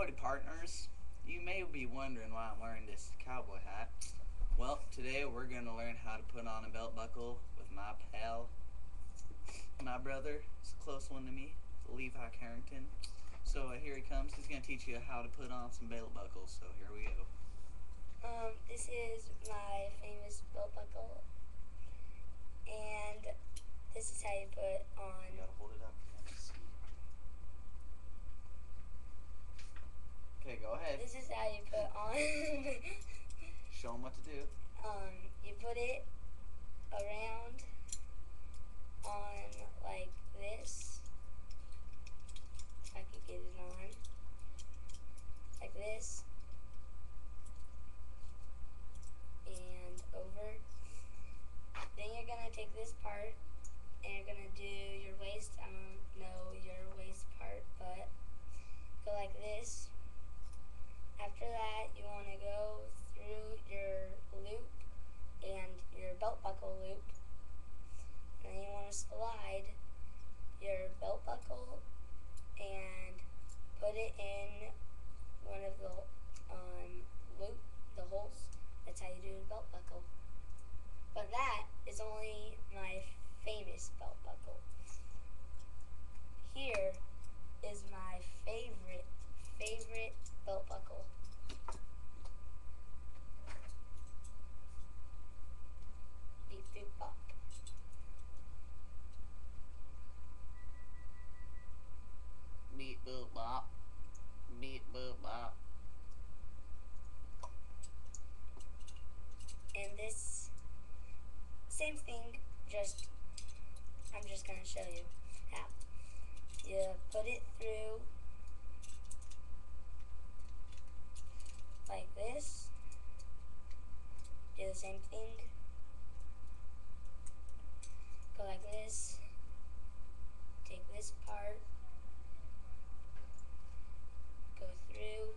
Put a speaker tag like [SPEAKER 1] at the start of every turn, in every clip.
[SPEAKER 1] Howdy partners, you may be wondering why I'm wearing this cowboy hat. Well, today we're going to learn how to put on a belt buckle with my pal, my brother. It's a close one to me, Levi Carrington. So here he comes. He's going to teach you how to put on some belt buckles. So here we go.
[SPEAKER 2] This is my famous belt buckle, and this is how you put on.
[SPEAKER 1] You gotta hold it up. Okay, go ahead.
[SPEAKER 2] This is how you put on.
[SPEAKER 1] Show him what to do.
[SPEAKER 2] You put it around on like this. If I could get it on. Like this. And over. Then you're gonna take this part and you're gonna do your waist. I don't know your waist part, but go like this. After that, you want to go through your loop and your belt buckle loop. And then you want to slide your belt buckle and put it in one of the the holes. That's how you do a belt buckle. But that is only my famous belt buckle. Here is my favorite belt buckle. Beep boop bop.
[SPEAKER 1] Beep boop bop. Beep boop bop.
[SPEAKER 2] And this same thing, I'm just gonna show you how. You put it through like this. Do the same thing. Go like this. Take this part. Go through.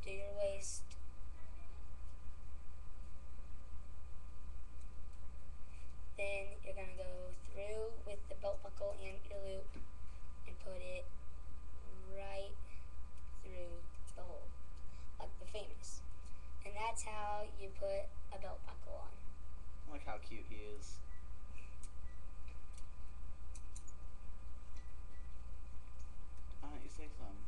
[SPEAKER 2] Do your waist. Then you're going to go through with the belt buckle and your loop and put it right through the hole, like the famous. And that's how you put a belt buckle on.
[SPEAKER 1] Look how cute he is. Why don't you say something?